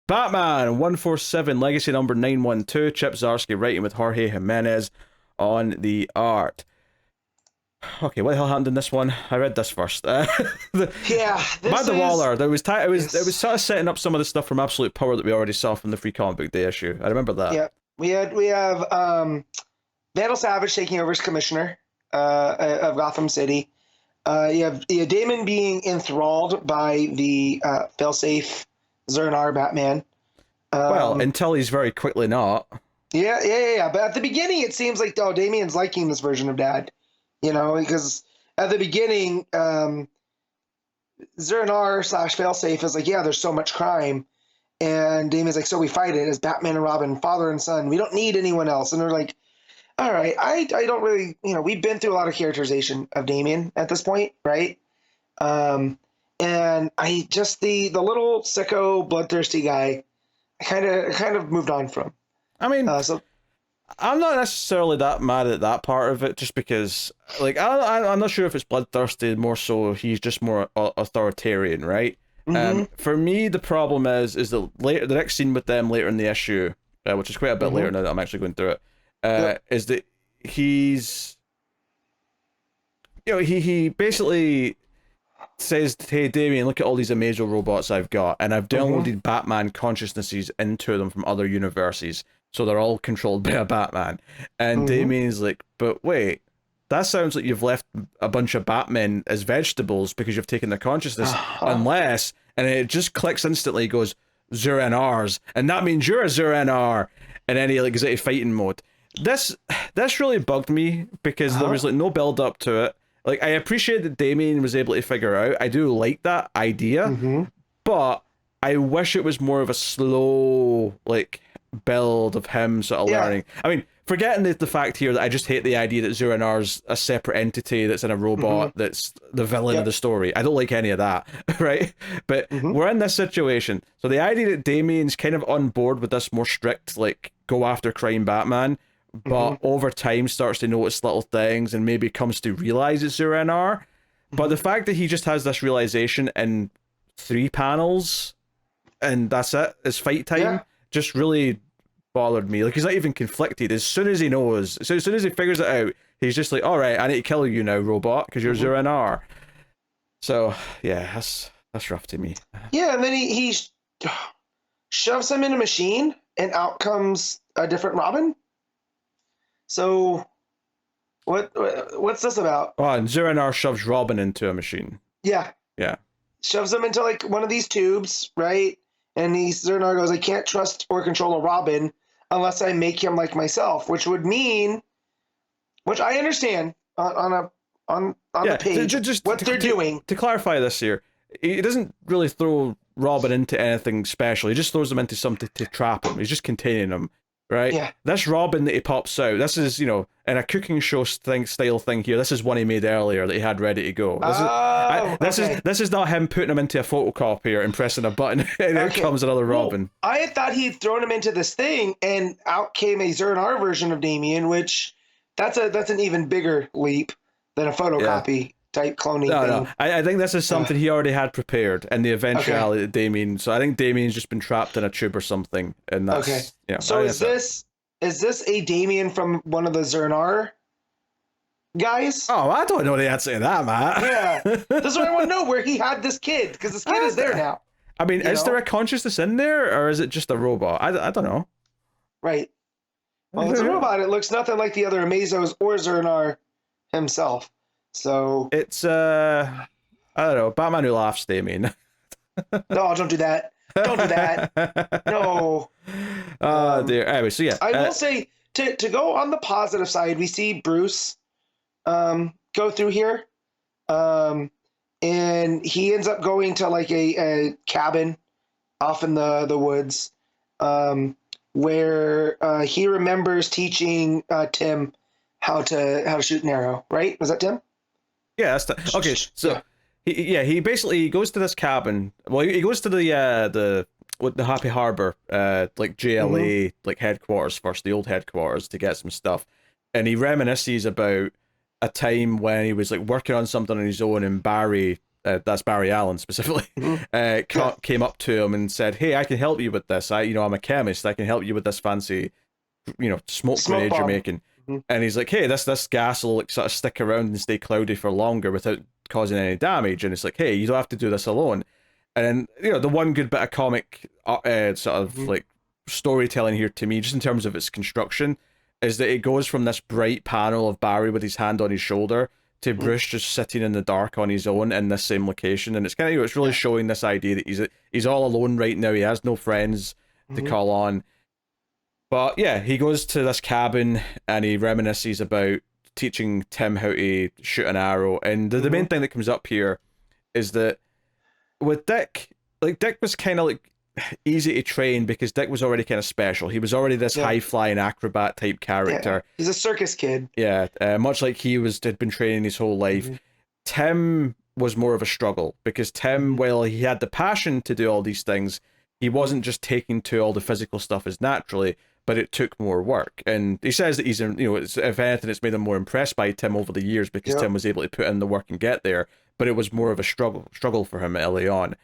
Batman 147, Legacy number 912, Chip Zdarsky writing with Jorge Jimenez on the art. Okay, what the hell happened in this one? I read this first. Yeah, this Amanda is Waller. It was yes. sort of setting up some of the stuff from Absolute Power that we already saw from the Free Comic Book Day issue. I remember that. Yeah, we have Vandal Savage taking over as commissioner of Gotham City. You have Damon being enthralled by the failsafe Zernar Batman. Well, Um, until he's very quickly not. yeah. But at the beginning, it seems like Damien's liking this version of Dad. Because at the beginning, Zernar slash failsafe is like, yeah, there's so much crime, and Damien's like, so we fight it as Batman and Robin, father and son. We don't need anyone else, and they're like, all right, I don't really, we've been through a lot of characterization of Damien at this point, right? Um, and I just the little sicko bloodthirsty guy, I kind of moved on from. I mean, So I'm not necessarily that mad at that part of it, just because, like, I'm not sure if it's bloodthirsty. More so, he's just more authoritarian, right? mm-hmm, For me, the problem is the next scene with them later in the issue, which is quite a bit mm-hmm, later now that I'm actually going through it, yep, is that he's, he basically says, "Hey, Damien, look at all these amazing robots I've got, and I've mm-hmm, downloaded Batman consciousnesses into them from other universes, so they're all controlled by a Batman." And mm-hmm. Damien's like, "But wait, that sounds like you've left a bunch of Batmen as vegetables because you've taken their consciousness, Uh-huh. unless," and it just clicks instantly, he goes, "Zur-NRs, and that means you're a Zur-NR," and then he like goes into fighting mode. This really bugged me because there Uh-huh. was like no build up to it. Like, I appreciate that Damien was able to figure out. I do like that idea, Mm-hmm. but I wish it was more of a slow, like, build of him sort of Yeah. learning. I mean, forgetting the fact here that I just hate the idea that Zur-NR's a separate entity that's in a Mm-hmm. robot that's the villain of the Yep. story. I don't like any of that, right? But Mm-hmm. we're in this situation. So the idea that Damien's kind of on board with this more strict, like, go after crime Batman, Mm-hmm. but over time starts to notice little things and maybe comes to realize it's Zur-NR. But Mm-hmm. the fact that he just has this realization in 3 panels and that's it, it's fight time, Yeah. just really bothered me. Like, he's not even conflicted. As soon as he knows, so as soon as he figures it out, he's just like, all right, I need to kill you now, robot, because you're Mm-hmm. Zur-NR. So, yeah, that's rough to me. Yeah, and then he shoves him in a machine, and out comes a different Robin. So what's this about? Oh, and Zur-NR shoves Robin into a machine. Yeah, Yeah. shoves him into like one of these tubes, right? And Zernar goes, I can't trust or control a Robin unless I make him like myself, which would mean, which I understand on Yeah, the page what they're doing. to clarify this here, he doesn't really throw Robin into anything special. He just throws him into something to trap him. He's just containing him, right? Yeah. This Robin that he pops out, this is, in a cooking show style thing here. This is one he made earlier that he had ready to go. This is not him putting him into a photocopier and pressing a button and out comes another Robin. Well, I had thought he'd thrown him into this thing, and out came a Zernar version of Damien, which that's an even bigger leap than a photocopy type cloning thing. No. I think this is something he already had prepared and the eventuality that Damien. So I think Damien's just been trapped in a tube or something, and that's Okay. yeah. So is this a Damien from one of the Zernar guys? Oh, I don't know the answer to that, Matt. Yeah. This is what I want to know, where he had this kid, because this kid is there now. I mean, is there a consciousness in there, or is it just a robot? I don't know. Right. Well, it's a robot. It looks nothing like the other Amazos or Zernar himself. So it's I don't know. Batman Who Laughs, Damien. No, don't do that. Don't do that. No. Oh dear. Anyway, so yeah. I will say, to go on the positive side, we see Bruce go through here. And he ends up going to like a cabin off in the woods, where he remembers teaching Tim how to shoot an arrow. Right? Was that Tim? Yeah, that's okay. So he basically goes to this cabin. Well, he goes to the Happy Harbor like JLA like headquarters first, the old headquarters, to get some stuff, and he reminisces about a time when he was like working on something on his own, and Barry that's Barry Allen specifically, came up to him and said, "Hey, I can help you with this. I'm a chemist. I can help you with this fancy, smoke grenade you're making." And he's like, "Hey, this gas will like sort of stick around and stay cloudy for longer without causing any damage." And it's like, "Hey, you don't have to do this alone." And then the one good bit of comic sort of like storytelling here to me, just in terms of its construction, is that it goes from this bright panel of Barry with his hand on his shoulder to Bruce just sitting in the dark on his own in this same location, and it's kind of it's really showing this idea that he's all alone right now. He has no friends to call on. But yeah, he goes to this cabin and he reminisces about teaching Tim how to shoot an arrow. And the main thing that comes up here is that with Dick, like Dick was kind of like easy to train because Dick was already kind of special. He was already this high-flying acrobat type character. Yeah. He's a circus kid. Yeah, much like had been training his whole life. Tim was more of a struggle because Tim, while he had the passion to do all these things, he wasn't just taking to all the physical stuff as naturally, but it took more work. And he says that he's, if anything, it's made him more impressed by Tim over the years because Tim was able to put in the work and get there, but it was more of a struggle for him early on.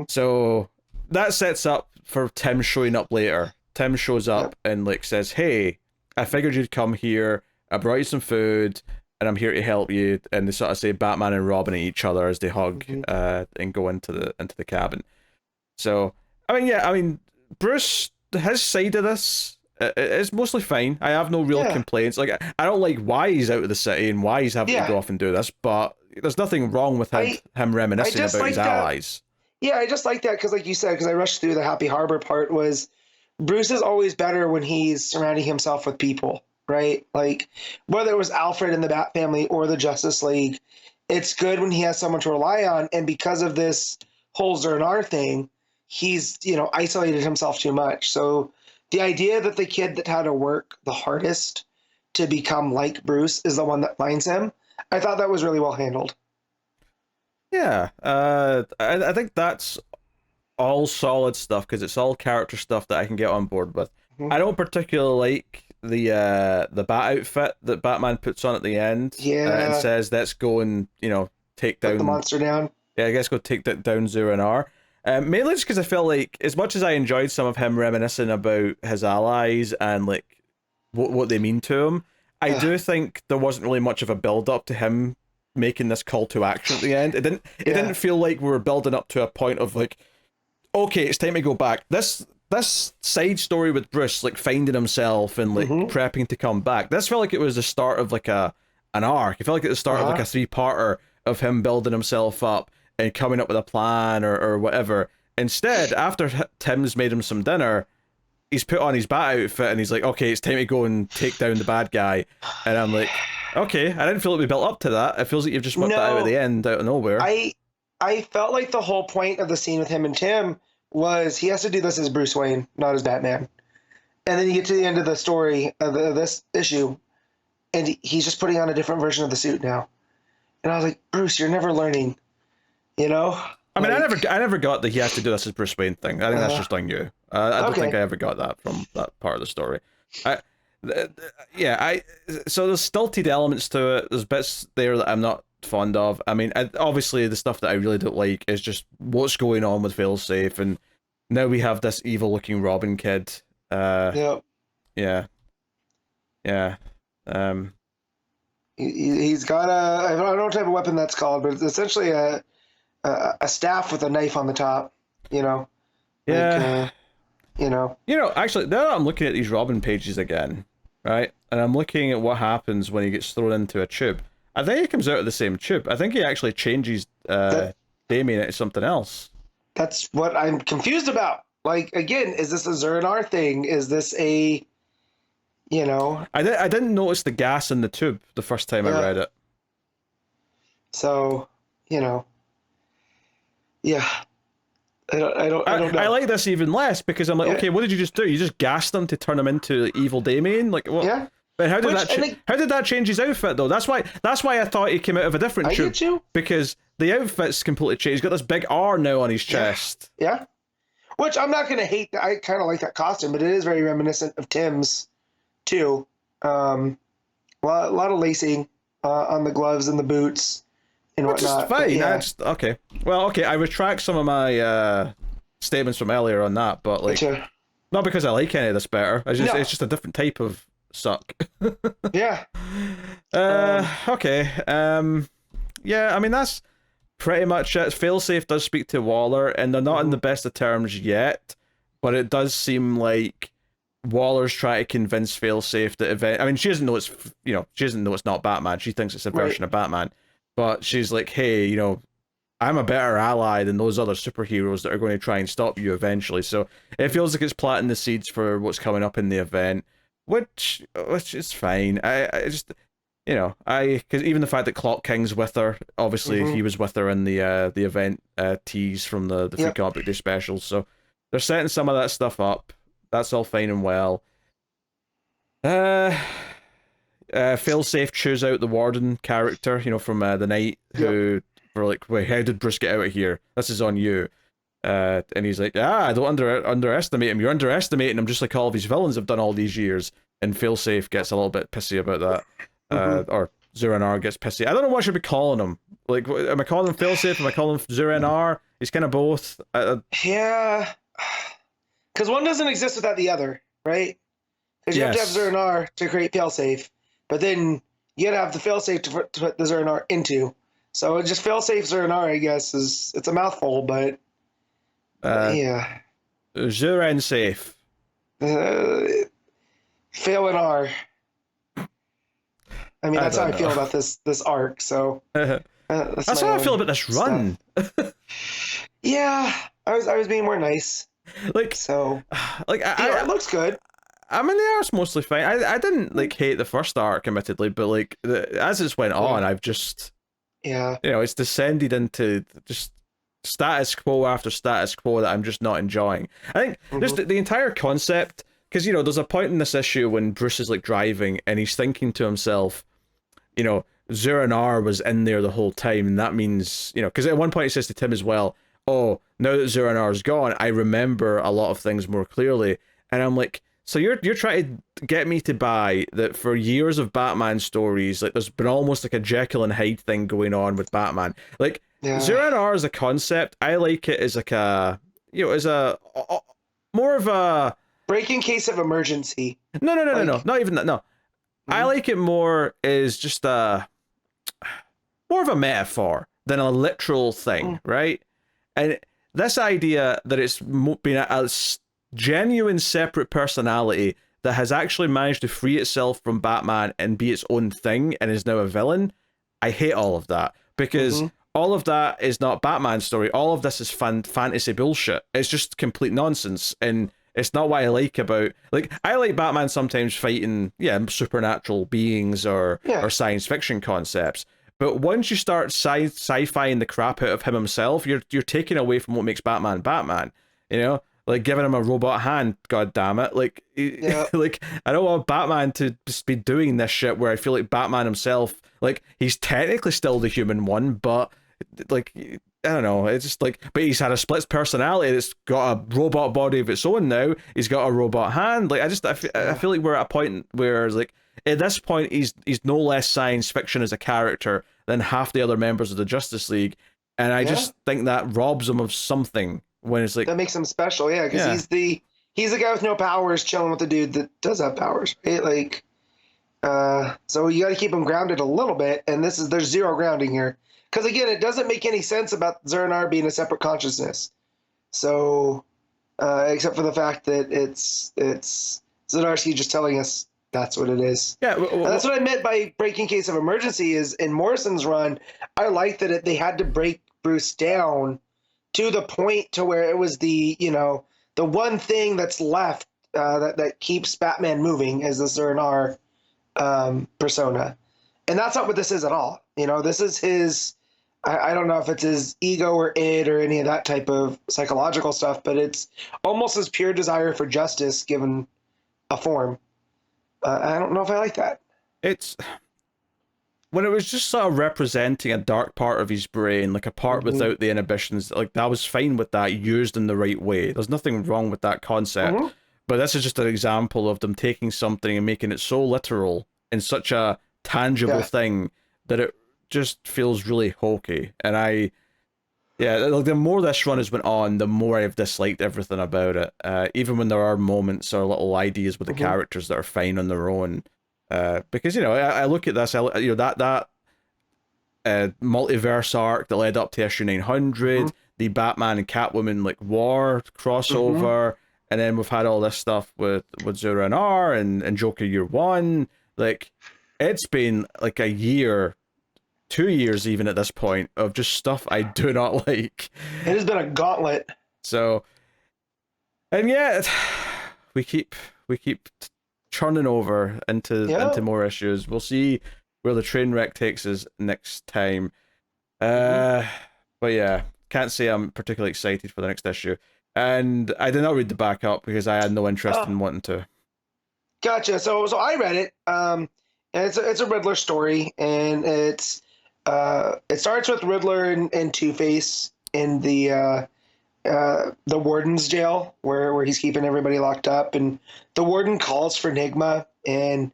So that sets up for Tim showing up later. Tim shows up and like says, "Hey, I figured you'd come here. I brought you some food, and I'm here to help you." And they sort of say Batman and Robin at each other as they hug and go into the cabin. So I mean, Bruce, his side of this is mostly fine. I have no real complaints. Like I don't like why he's out of the city and why he's having to go off and do this, but there's nothing wrong with him reminiscing about his allies. Yeah, I just like that because, like you said, because I rushed through the Happy Harbor part, was Bruce is always better when he's surrounding himself with people, right? Like, whether it was Alfred in the Bat Family or the Justice League, it's good when he has someone to rely on. And because of this whole Zdarsky thing, he's, isolated himself too much. So the idea that the kid that had to work the hardest to become like Bruce is the one that finds him, I thought that was really well handled. Yeah, I think that's all solid stuff because it's all character stuff that I can get on board with. I don't particularly like the bat outfit that Batman puts on at the end. And says, "Let's go and take down the monster down." Yeah, I guess go take down Zur-En-Arrh. Mainly just because I felt like, as much as I enjoyed some of him reminiscing about his allies and like what they mean to him, I do think there wasn't really much of a build up to him making this call to action at the end. It didn't feel like we were building up to a point of like, okay, it's time to go back. This side story with Bruce like finding himself and like prepping to come back, this felt like it was the start of like an arc. It felt like it was the start of like a 3-parter of him building himself up and coming up with a plan or whatever. Instead, after Tim's made him some dinner, he's put on his bat outfit and he's like, okay, it's time to go and take down the bad guy. And I'm like, okay, I didn't feel like we built up to that. It feels like you've just whipped that out at the end, out of nowhere. I felt like the whole point of the scene with him and Tim was he has to do this as Bruce Wayne, not as Batman. And then you get to the end of the story of this issue, and he's just putting on a different version of the suit now. And I was like, Bruce, you're never learning, I mean, I never got that he has to do this as Bruce Wayne thing. I think that's just on you. I don't think I ever got that from that part of the story. So there's stilted elements to it. There's bits there that I'm not fond of. I mean, obviously the stuff that I really don't like is just what's going on with Failsafe, and now we have this evil-looking Robin kid. Yeah. He's got I don't know what type of weapon that's called, but it's essentially a staff with a knife on the top. Actually, now that I'm looking at these Robin pages again, right, and I'm looking at what happens when he gets thrown into a tube, I think he comes out of the same tube. I think he actually changes Damien into something else. That's what I'm confused about. Like, again, is this a Zur-En-Arrh thing? Is this a, I didn't notice the gas in the tube the first time I read it. So, yeah. I don't know. I like this even less because I'm like, okay, what did you just do? You just gassed him to turn him into evil Damien? Like, what? Yeah. But how did that change his outfit though? That's why I thought he came out of a different tube. Get you. Because the outfit's completely changed. He's got this big R now on his chest. Yeah. Which I'm not gonna hate. I kind of like that costume, but it is very reminiscent of Tim's too. A lot of lacing on the gloves and the boots, and Which is whatnot. fine. Yeah. Okay. Well, okay, I retract some of my statements from earlier on that, but like, not because I like any of this better. It's just a different type of suck. Yeah. Okay. Yeah, I mean, that's pretty much it. Failsafe does speak to Waller, and they're not in the best of terms yet, but it does seem like Waller's trying to convince Failsafe that I mean, she doesn't know it's, she doesn't know it's not Batman. She thinks it's a version of Batman, but she's like, hey, I'm a better ally than those other superheroes that are going to try and stop you eventually. So it feels like it's planting the seeds for what's coming up in the event, which is fine. I just, because even the fact that Clock King's with her, obviously he was with her in the event tease from the Free Comic Book Day specials. So they're setting some of that stuff up. That's all fine and well. Failsafe chews out the Warden character, from the night who were like, wait, how did Bruce get out of here? This is on you. And he's like, don't underestimate him. You're underestimating him just like all of these villains have done all these years. And Failsafe gets a little bit pissy about that. Or Zur-En-Arrh gets pissy. I don't know what I should be calling him. Like, am I calling him Failsafe? Am I calling him Zur-En-Arrh? He's kind of both. Yeah. Because one doesn't exist without the other, right? Because you have to have Zur-En-Arrh to create Failsafe. But then you gotta have the Failsafe to put the Zur-En-Arrh into. So just Failsafe Zur-En-Arrh, I guess, it's a mouthful, but yeah. Zur-En-Safe. Fail-En-Arrh. I mean, that's how I feel about this arc. So that's how I feel about this run. Yeah, I was being more nice. Like, so, like it looks good. I mean, the art's mostly fine. I didn't hate the first arc, admittedly, but like as it's went on, I've just it's descended into just status quo after status quo that I'm just not enjoying. I think just the entire concept, because there's a point in this issue when Bruce is like driving and he's thinking to himself, Zur-En-Arrh was in there the whole time, and that means because at one point he says to Tim as well, oh, now that Zur-En-Arrh's gone, I remember a lot of things more clearly, and I'm like, so you're trying to get me to buy that for years of Batman stories, like there's been almost like a Jekyll and Hyde thing going on with Batman. Like Zur-En-Arrh as a concept, I like it as like a as a more of a break in case of emergency. No, not even that. No, I like it more as just more of a metaphor than a literal thing, right? And this idea that it's been a genuine separate personality that has actually managed to free itself from Batman and be its own thing and is now a villain, I hate all of that, because all of that is not Batman's story. All of this is fantasy bullshit. It's just complete nonsense, and it's not what I like about, like, I like Batman sometimes fighting supernatural beings or science fiction concepts. But once you start sci-fiing the crap out of him himself, you're taking away from what makes Batman Batman. Like giving him a robot hand, god damn it. Like, like I don't want Batman to just be doing this shit where I feel like Batman himself, like, he's technically still the human one, but like, I don't know, it's just like, but he's had a split personality that's got a robot body of its own now. He's got a robot hand. Like, I feel like we're at a point where, like, at this point, he's no less science fiction as a character than half the other members of the Justice League, and I just think that robs him of something when it's like that makes him special, because he's the guy with no powers chilling with the dude that does have powers, right? Like, so you got to keep him grounded a little bit, and there's zero grounding here, because again, it doesn't make any sense about Zur-En-Arrh being a separate consciousness. So, except for the fact that it's Zdarsky just telling us that's what it is. Yeah, and that's what I meant by breaking case of emergency. Is in Morrison's run, I liked that they had to break Bruce down to the point to where it was the one thing that's left that keeps Batman moving is the Zur-En-Arrh persona, and that's not what this is at all. This is his. I don't know if it's his ego or id or any of that type of psychological stuff, but it's almost his pure desire for justice given a form. I don't know if I like that. It's when it was just sort of representing a dark part of his brain, like a part without the inhibitions, like that was fine with that used in the right way. There's nothing wrong with that concept. But this is just an example of them taking something and making it so literal and such a tangible thing that it just feels really hokey, and like, the more this run has went on, the more I've disliked everything about it. Even when there are moments or little ideas with the characters that are fine on their own. Because, you know, I look at this, you know, that multiverse arc that led up to issue 900, the Batman and Catwoman like war crossover, and then we've had all this stuff with Zura and R and Joker Year One. Like, it's been like a year, 2 years even at this point, of just stuff I do not like. It has been a gauntlet. So, and yeah, we keep churning over into more issues. We'll see where the train wreck takes us next time. But yeah, can't say I'm particularly excited for the next issue. And I did not read the backup because I had no interest in wanting to. Gotcha. So I read it. And it's a Riddler story, and it starts with Riddler and Two-Face in the warden's jail where he's keeping everybody locked up, and the warden calls for Nigma, and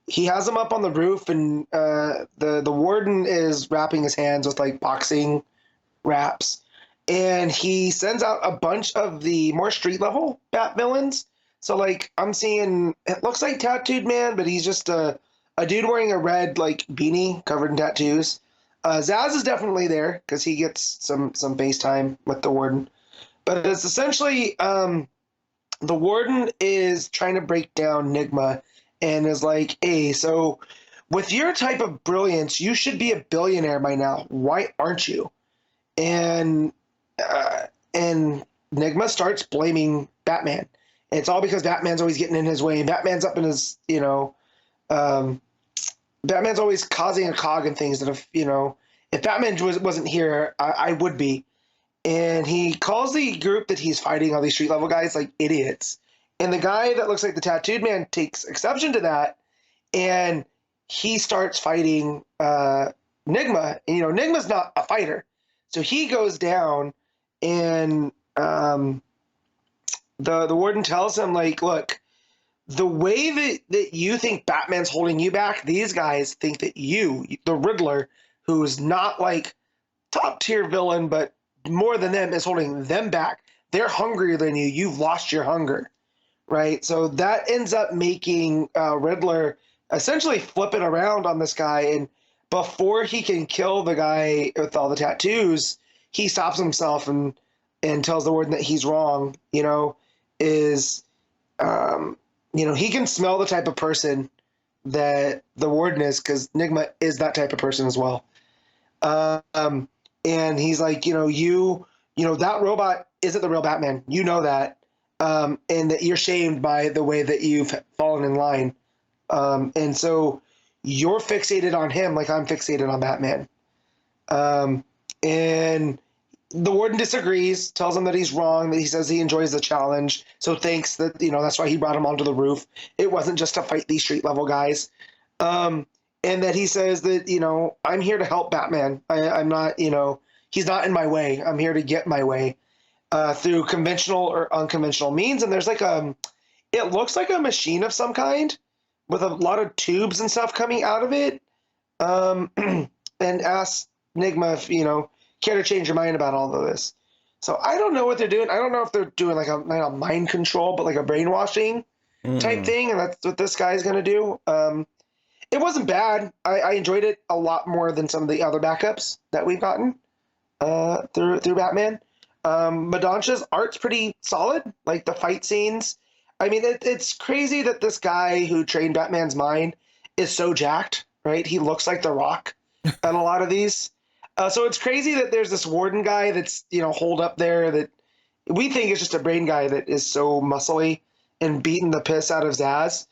he has him up on the roof, and the warden is wrapping his hands with like boxing wraps, and he sends out a bunch of the more street level Bat villains. So like I'm seeing, it looks like Tattooed Man, but he's just a dude wearing a red like beanie covered in tattoos. Zaz is definitely there because he gets some face time with the warden, but it's essentially the warden is trying to break down Nigma and is like, hey, so with your type of brilliance, you should be a billionaire by now. Why aren't you? And Nigma starts blaming Batman. And it's all because Batman's always getting in his way. And Batman's up in his, you know, Batman's always causing a cog in things that if Batman wasn't here, I would be. And he calls the group that he's fighting, all these street level guys, like idiots. And the guy that looks like the Tattooed Man takes exception to that, and he starts fighting Nigma. And, you know, Nigma's not a fighter. So he goes down, and the warden tells him, like, look, the way that you think Batman's holding you back, these guys think that you, the Riddler, who's not like top tier villain, but more than them, is holding them back. They're hungrier than you. You've lost your hunger, right? So that ends up making Riddler essentially flip it around on this guy. And before he can kill the guy with all the tattoos, he stops himself and tells the warden that he's wrong, you know, you know, he can smell the type of person that the warden is, because Nigma is that type of person as well. And he's like, you know, that robot isn't the real Batman. You know that. And that you're shamed by the way that you've fallen in line. And so you're fixated on him like I'm fixated on Batman. And the warden disagrees, tells him that he's wrong, that he says he enjoys the challenge. So thinks that, you know, that's why he brought him onto the roof. It wasn't just to fight these street level guys. And that he says that, you know, I'm here to help Batman. I'm not, you know, he's not in my way. I'm here to get my way through conventional or unconventional means. And there's like it looks like a machine of some kind with a lot of tubes and stuff coming out of it. And asks Nigma if, you know, care to change your mind about all of this. So I don't know what they're doing. I don't know if they're doing like a mind control, but like a brainwashing type thing. And that's what this guy's going to do. It wasn't bad. I enjoyed it a lot more than some of the other backups that we've gotten through Batman. Madoncha's art's pretty solid. Like the fight scenes. I mean, it's crazy that this guy who trained Batman's mind is so jacked, right? He looks like The Rock on a lot of these. So it's crazy that there's this warden guy that's, you know, holed up there that we think is just a brain guy that is so muscly and beating the piss out of Zaz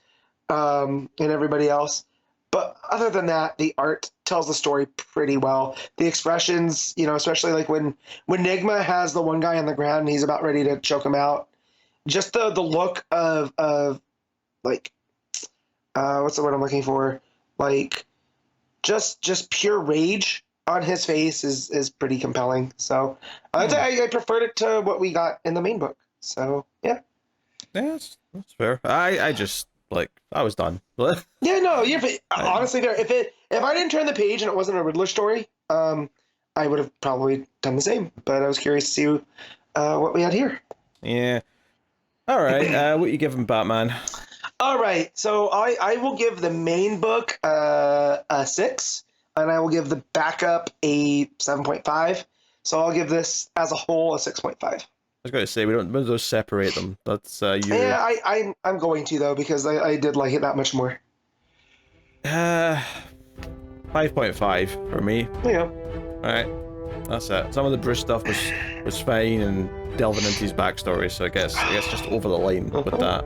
and everybody else. But other than that, the art tells the story pretty well. The expressions, you know, especially like when Nigma has the one guy on the ground and he's about ready to choke him out, just the look of like, what's the word I'm looking for? Like just pure rage on his face is pretty compelling. So I preferred it to what we got in the main book. So yeah. Yeah, that's fair. I just like I was done. Yeah, no, honestly, there. If I didn't turn the page and it wasn't a Riddler story, I would have probably done the same. But I was curious to see what we had here. Yeah. All right. What you giving Batman? All right. So I will give the main book a 6, and I will give the backup a 7.5. So I'll give this as a whole a 6.5. I was going to say we don't those separate them. That's you. Yeah, I'm going to though because I did like it that much more. 5.5 for me. Yeah. All right, that's it. Some of the Bruce stuff was fine and delving into his backstory, so I guess just over the line with that.